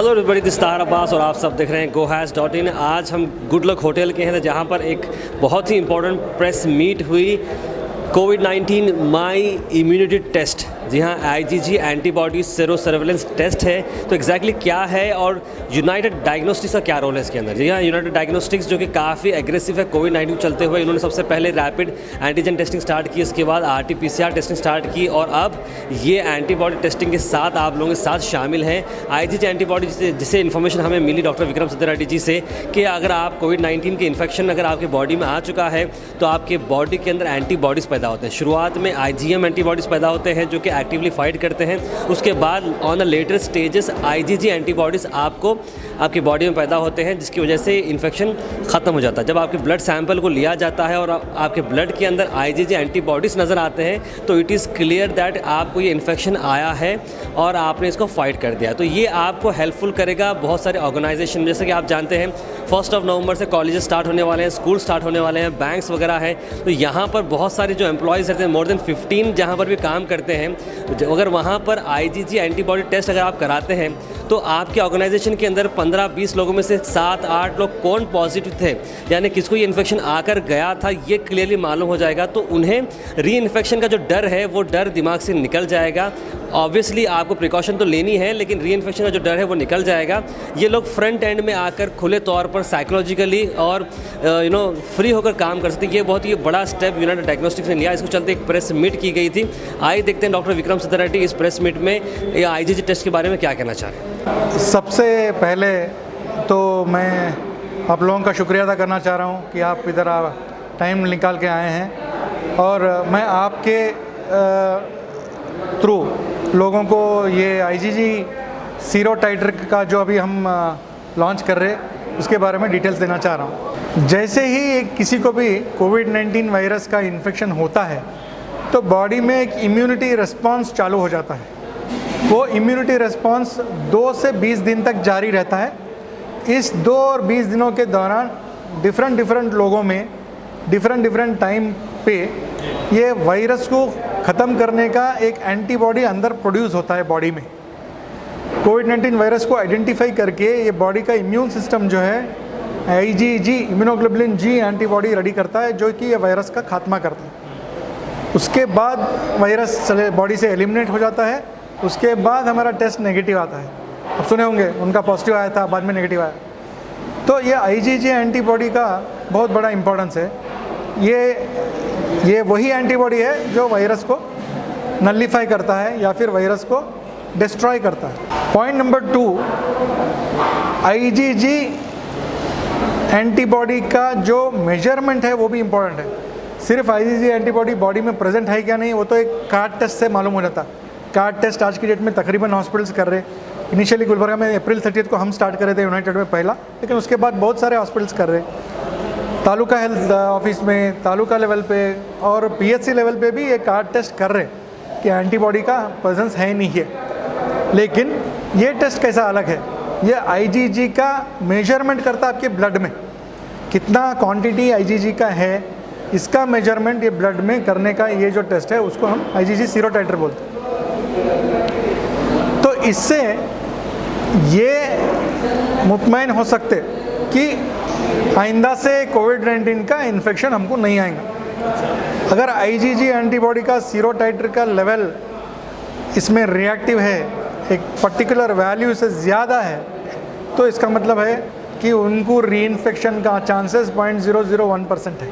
Hello everybody, this तार अब्बास और आप सब देख रहे हैं GoHash.in। आज हम गुड लक होटल के हैं जहां पर एक बहुत ही इंपॉर्टेंट प्रेस मीट हुई। कोविड-19 माई इम्यूनिटी टेस्ट, जी हाँ, IgG antibody sero surveillance test है। तो एग्जैक्टली क्या है और यूनाइटेड डायग्नोस्टिक्स का क्या रोल है इसके अंदर? जी हाँ, यूनाइटेड डायग्नोस्टिक्स जो कि काफ़ी एग्रेसिव है कोविड-19 चलते हुए, इन्होंने सबसे पहले रैपिड एंटीजन टेस्टिंग स्टार्ट की, इसके बाद RT-PCR टेस्टिंग स्टार्ट की और अब ये एंटीबॉडी टेस्टिंग के साथ आप लोगों के साथ शामिल हैं। IgG एंटीबॉडी जिसे इन्फॉर्मेशन हमें मिली डॉक्टर विक्रम सत्यार्थी जी से कि अगर आप कोविड-19 के इन्फेक्शन अगर आपके बॉडी में आ चुका है तो आपके बॉडी के अंदर एंटीबॉडीज़ पैदा होते हैं। शुरुआत में IgM एंटीबॉडीज़ पैदा होते हैं जो कि एक्टिवली फाइट करते हैं। उसके बाद on the later stages IgG antibodies आपकी बॉडी में पैदा होते हैं, जिसकी वजह से इन्फेक्शन ख़त्म हो जाता है। जब आपके ब्लड सैंपल को लिया जाता है और आपके ब्लड के अंदर IgG एंटीबॉडीज़ नज़र आते हैं तो इट इज़ क्लियर दैट आपको ये इन्फेक्शन आया है और आपने इसको फाइट कर दिया। तो ये आपको हेल्पफुल करेगा बहुत सारे ऑर्गेनाइजेशन, जैसे कि आप जानते हैं 1 नवंबर से कॉलेजेस स्टार्ट होने वाले हैं, स्कूल स्टार्ट होने वाले हैं, बैंक्स वगैरह हैं। तो यहाँ पर बहुत सारे जो एम्प्लॉयज़ रहते हैं, मोर देन 15 जहाँ पर भी काम करते हैं, अगर वहाँ पर IgG एंटीबॉडी टेस्ट अगर आप कराते हैं तो आपके ऑर्गेनाइजेशन के अंदर 15-20 लोगों में से 7-8 लोग कौन पॉजिटिव थे, यानी किसको ये इन्फेक्शन आकर गया था, ये क्लियरली मालूम हो जाएगा। तो उन्हें री इन्फेक्शन का जो डर है वो डर दिमाग से निकल जाएगा। ऑब्वियसली आपको प्रिकॉशन तो लेनी है, लेकिन री इन्फेक्शन का जो डर है वो निकल जाएगा। ये लोग फ्रंट एंड में आकर खुले तौर पर साइकोलॉजिकली और फ्री होकर काम कर सकते हैं। ये बहुत ही बड़ा स्टेप यूनाइटेड डायग्नोस्टिक्स ने लिया। इसको चलते एक प्रेस मीट की गई थी। आइए देखते हैं डॉक्टर विक्रम सत्यार्थी इस प्रेस मीट में ये IgG टेस्ट के बारे में क्या कहना चाह रहे हैं। सबसे पहले तो मैं आप लोगों का शुक्रिया अदा करना चाह रहा हूँ कि आप इधर टाइम निकाल के आए हैं और मैं आपके थ्रू लोगों को ये IgG सीरो टाइटर का जो अभी हम लॉन्च कर रहे हैं उसके बारे में डिटेल्स देना चाह रहा हूँ। जैसे ही किसी को भी कोविड-19 वायरस का इन्फेक्शन होता है तो बॉडी में एक इम्यूनिटी रिस्पॉन्स चालू हो जाता है। वो इम्यूनिटी रिस्पॉन्स 2 से 20 दिन तक जारी रहता है। इस 2 और 20 दिनों के दौरान डिफरेंट लोगों में डिफरेंट टाइम पे ये वायरस को ख़त्म करने का एक एंटीबॉडी अंदर प्रोड्यूस होता है बॉडी में। कोविड-19 वायरस को आइडेंटिफाई करके ये बॉडी का इम्यून सिस्टम जो है IgG immunoglobulin G antibody ready करता है जो कि ये वायरस का खात्मा करता है। उसके बाद वायरस बॉडी से एलिमिनेट हो जाता है। उसके बाद हमारा टेस्ट नेगेटिव आता है। आप सुने होंगे उनका पॉजिटिव आया था, बाद में नेगेटिव आया। तो ये IgG एंटीबॉडी का बहुत बड़ा इम्पोर्टेंस है। ये वही एंटीबॉडी है जो वायरस को नलिफाई करता है या फिर वायरस को डिस्ट्रॉय करता है। पॉइंट नंबर 2, IgG एंटीबॉडी का जो मेजरमेंट है वो भी इम्पोर्टेंट है। सिर्फ IgG एंटीबॉडी बॉडी में प्रेजेंट है क्या नहीं वो तो एक कार्ड टेस्ट से मालूम हो जाता है। कार्ड टेस्ट आज की डेट में तकरीबन हॉस्पिटल्स कर रहे हैं। इनिशियली गुलबर्गा में अप्रैल 30 को हम स्टार्ट कर रहे थे यूनाइटेड में पहला, लेकिन उसके बाद बहुत सारे हॉस्पिटल्स कर रहे हैं। तालुका हेल्थ ऑफिस में, तालुका लेवल पे और PHC लेवल पे भी ये कार्ड टेस्ट कर रहे हैं कि एंटीबॉडी का प्रेजेंस है नहीं है। लेकिन ये टेस्ट कैसा अलग है, ये IgG का मेजरमेंट करता है आपके ब्लड में। कितना क्वांटिटी IgG का है इसका मेजरमेंट ये ब्लड में करने का ये जो टेस्ट है उसको हम IgG सीरो टाइटर बोलते हैं। तो इससे ये मुतमईन हो सकते कि आइंदा से कोविड-19 का इन्फेक्शन हमको नहीं आएगा। अगर IgG एंटीबॉडी का सीरो टाइटर का लेवल इसमें रिएक्टिव है, एक पर्टिकुलर वैल्यू से ज़्यादा है, तो इसका मतलब है कि उनको री इन्फेक्शन का चांसेस 0.001% है,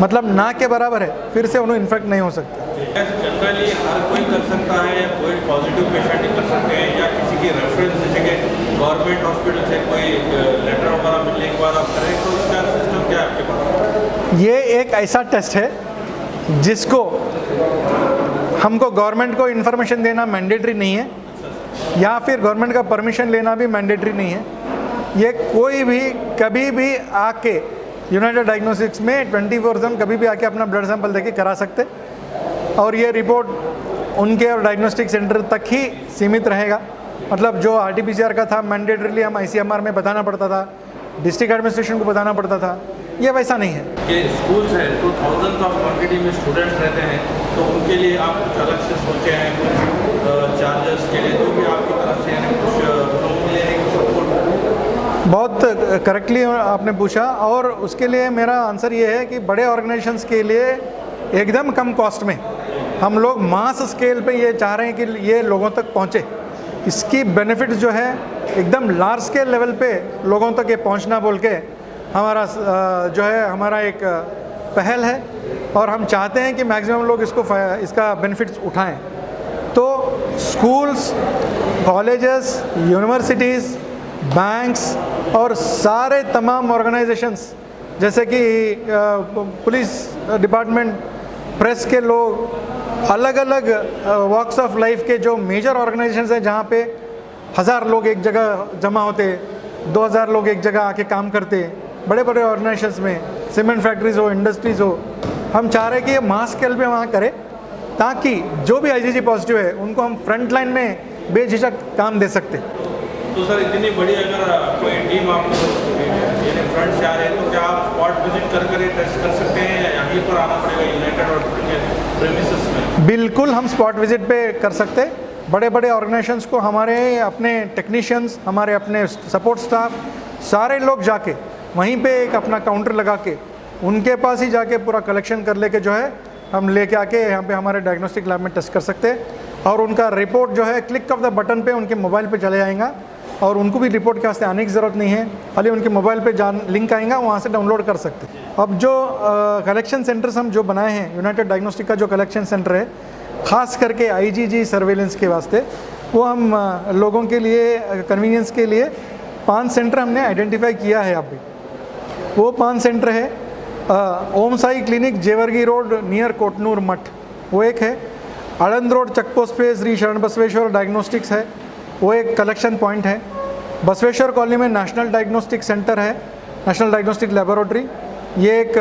मतलब ना के बराबर है, फिर से उन्हें इन्फेक्ट नहीं हो सकता। जनरली हर कोई कर सकता है या कोई पॉजिटिव पेशेंट ही कर सकते हैं या किसी की रेफरेंस जैसे कि गवर्नमेंट हॉस्पिटल से कोई लेटर वगैरह मिलने के बाद आप करें, तो उसका सिस्टम क्या है आपके पास? ये एक ऐसा टेस्ट है जिसको हमको गवर्नमेंट को इन्फॉर्मेशन देना मैंडेटरी नहीं है या फिर गवर्नमेंट का परमिशन लेना भी मैंडेटरी नहीं है। ये कोई भी कभी भी आके यूनाइटेड डायग्नोस्टिक्स में 24/7 कभी भी आके अपना ब्लड सैंपल देके करा सकते और ये रिपोर्ट उनके और डायग्नोस्टिक सेंटर तक ही सीमित रहेगा। मतलब जो RT-PCR का था मैंडेटरीली हम ICMR में बताना पड़ता था, डिस्ट्रिक्ट एडमिनिस्ट्रेशन को बताना पड़ता था, ये वैसा नहीं है। कि स्कूल्स हैं तो थाउजेंड्स ऑफ क्वांटिटी में स्टूडेंट्स रहते हैं, तो उनके लिए आप कुछ अलग से सोचे हैं, कुछ चार्जेस के लिए जो भी आपकी तरफ से कुछ बहुत करेक्टली आपने पूछा, और उसके लिए मेरा आंसर ये है कि बड़े ऑर्गेनाइजेशंस के लिए एकदम कम कॉस्ट में हम लोग मास स्केल पे ये चाह रहे हैं कि ये लोगों तक पहुँचे। इसकी बेनिफिट जो है एकदम लार्ज स्केल लेवल पे लोगों तक ये पहुँचना बोल के हमारा जो है हमारा एक पहल है, और हम चाहते हैं कि मैक्सिमम लोग इसका बेनिफिट्स उठाएं। तो स्कूल्स, कॉलेजेस, यूनिवर्सिटीज़, बैंक्स और सारे तमाम ऑर्गेनाइजेशंस जैसे कि पुलिस डिपार्टमेंट, प्रेस के लोग, अलग अलग वॉक्स ऑफ लाइफ के जो मेजर ऑर्गेनाइजेशंस हैं जहाँ पे 1000 लोग एक जगह जमा होते, 2000 लोग एक जगह आके काम करते, बड़े बड़े ऑर्गेनाइजेशंस में, सीमेंट फैक्ट्रीज हो, इंडस्ट्रीज़ हो, हम चाह रहे हैं कि ये मास स्केल पे वहाँ करें ताकि जो भी आईजीजी पॉजिटिव है उनको हम फ्रंट लाइन में बेझिझक काम दे सकते। तो सर इतनी बड़ी अगर कोई टीम आपको फ्रंट से आ रहे हैं तो क्या आप स्पॉट विजिट कर टेस्ट कर सकते हैं या यहीं पर आना पड़ेगा यूनाइटेड हॉस्पिटल के प्रेमिसेस में? बिल्कुल, हम स्पॉट विजिट पे कर सकते। बड़े बड़े ऑर्गेनाइजेशंस को हमारे अपने टेक्नीशियंस, हमारे अपने सपोर्ट स्टाफ, सारे लोग जाके वहीं पे एक अपना काउंटर लगा के उनके पास ही जाके पूरा कलेक्शन कर लेके जो है हम लेके आके यहाँ पे हमारे डायग्नोस्टिक लैब में टेस्ट कर सकते हैं, और उनका रिपोर्ट जो है क्लिक ऑफ द बटन पे उनके मोबाइल पे चले जाएगा, और उनको भी रिपोर्ट के वास्ते आने की ज़रूरत नहीं है, खाली उनके मोबाइल पे लिंक आएगा, वहाँ से डाउनलोड कर सकते हैं। अब जो कलेक्शन सेंटर्स हम जो बनाए हैं, यूनाइटेड डायग्नोस्टिक का जो कलेक्शन सेंटर है ख़ास करके आईजीजी सर्वेलेंस के वास्ते, वो हम लोगों के लिए कन्वीनियंस के लिए 5 सेंटर हमने आइडेंटिफाई किया है। अभी वो 5 सेंटर है Om Sai clinic, Jevargi road near Kotnur Math, वो एक है। आनंद रोड चेकपोस्ट पे श्री शरण बसवेश्वर डायग्नोस्टिक्स है, वो एक कलेक्शन पॉइंट है। बसवेश्वर कॉलोनी में नेशनल डायग्नोस्टिक सेंटर है, नेशनल डायग्नोस्टिक लेबोरेटरी, ये एक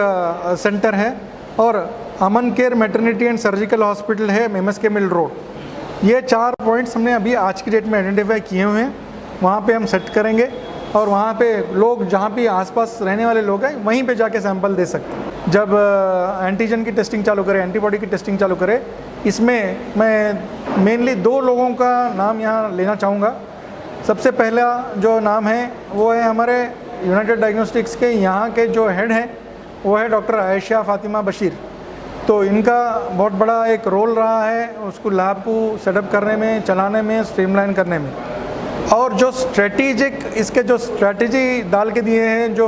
सेंटर है। और Aman care maternity and surgical hospital है MSK मिल रोड। ये 4 पॉइंट्स हमने अभी आज की डेट में आइडेंटिफाई किए हुए हैं, वहाँ पे हम सेट करेंगे, और वहाँ पे लोग जहाँ भी आसपास रहने वाले लोग हैं वहीं पे जाके सैंपल दे सकते हैं। जब एंटीजन की टेस्टिंग चालू करें, एंटीबॉडी की टेस्टिंग चालू करें, इसमें मैं मेनली 2 लोगों का नाम यहाँ लेना चाहूँगा। सबसे पहला जो नाम है वो है हमारे यूनाइटेड डायग्नोस्टिक्स के यहाँ के जो हेड हैं, वो है डॉक्टर आयशा फातिमा बशीर। तो इनका बहुत बड़ा एक रोल रहा है उसको लैब को सेटअप करने में, चलाने में, स्ट्रीमलाइन करने में, और जो स्ट्रेटेजिक इसके जो स्ट्रेटजी डाल के दिए हैं, जो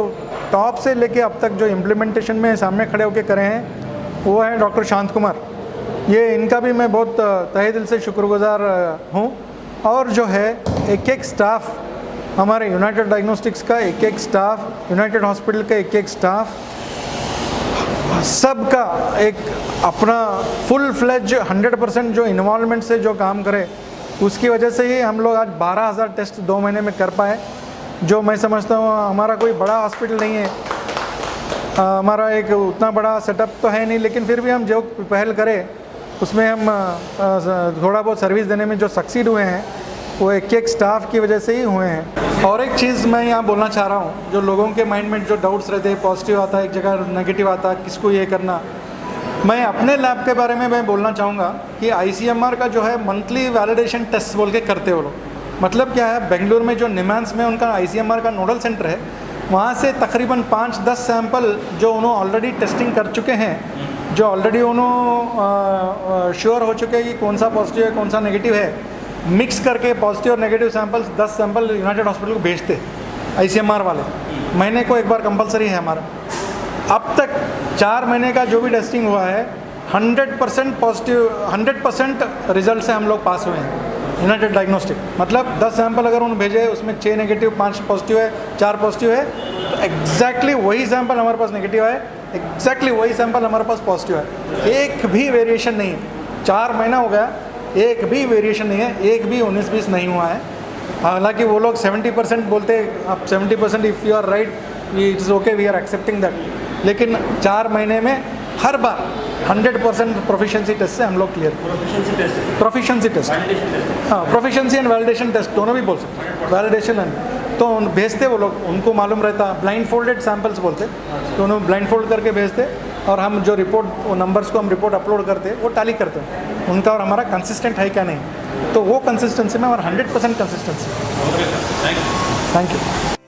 टॉप से लेके अब तक जो इम्प्लीमेंटेशन में सामने खड़े होकर करे हैं, वो है डॉक्टर शांत कुमार। ये इनका भी मैं बहुत तहे दिल से शुक्रगुजार हूँ। और जो है एक स्टाफ, हमारे यूनाइटेड डायग्नोस्टिक्स का एक स्टाफ, यूनाइटेड हॉस्पिटल का एक स्टाफ, सबका एक अपना फुल फ्लेज 100% जो इन्वॉल्वमेंट से जो काम करे, उसकी वजह से ही हम लोग आज 12,000 टेस्ट 2 महीने में कर पाए। जो मैं समझता हूँ हमारा कोई बड़ा हॉस्पिटल नहीं है, हमारा एक उतना बड़ा सेटअप तो है नहीं, लेकिन फिर भी हम जो पहल करें उसमें हम थोड़ा बहुत सर्विस देने में जो सक्सीड हुए हैं वो एक स्टाफ की वजह से ही हुए हैं। और एक चीज़ मैं यहाँ बोलना चाह रहा हूँ, जो लोगों के माइंड में जो डाउट्स रहते हैं, पॉजिटिव आता है एक जगह, नेगेटिव आता है, किसको ये करना, मैं अपने लैब के बारे में मैं बोलना चाहूँगा कि ICMR का जो है मंथली वैलिडेशन टेस्ट बोल के करते हो लोग। मतलब क्या है, बेंगलुरु में जो निमांस में उनका ICMR का नोडल सेंटर है, वहाँ से तकरीबन 5-10 सैंपल जो उन्होंने ऑलरेडी टेस्टिंग कर चुके हैं, जो ऑलरेडी उन्होंने श्योर हो चुके हैं कि कौन सा पॉजिटिव है कौन सा नेगेटिव है, मिक्स करके पॉजिटिव और negative samples 10 sample United hospital को भेजते ICMR वाले। महीने को एक बार कंपलसरी है हमारा। अब तक 4 महीने का जो भी टेस्टिंग हुआ है 100% पॉजिटिव, 100% रिजल्ट से हम लोग पास हुए हैं यूनाइटेड डायग्नोस्टिक। मतलब 10 सैंपल अगर उन्होंने भेजे, उसमें 6 नेगेटिव, 5 पॉजिटिव है, 4 पॉजिटिव है, तो एग्जैक्टली वही सैंपल हमारे पास नेगेटिव है, एग्जैक्टली वही सैंपल हमारे पास पॉजिटिव है। एक भी वेरिएशन नहीं है। 4 महीना हो गया, एक भी वेरिएशन नहीं है, एक भी 19-20 नहीं हुआ है। हालांकि वो लोग 70% बोलते हैं, अब 70% if you are right it is okay, we are accepting that. लेकिन 4 महीने में हर बार 100% प्रोफिशिएंसी टेस्ट से हम लोग क्लियर। प्रोफिशिएंसी टेस्ट, हाँ, प्रोफिशिएंसी एंड वैलिडेशन टेस्ट दोनों भी बोल सकते हैं। वैलिडेशन एंड तो भेजते वो लोग, उनको मालूम रहता, ब्लाइंड फोल्डेड सैंपल्स बोलते, तो उन्होंने ब्लाइंड फोल्ड करके भेजते, और हम जो रिपोर्ट, वो नंबर्स को हम रिपोर्ट अपलोड करते, वो टैली करते हैं उनका और हमारा कंसिस्टेंट है क्या नहीं। तो वो कंसिस्टेंसी में हमारा 100% consistency. Okay sir, thank you. Thank you.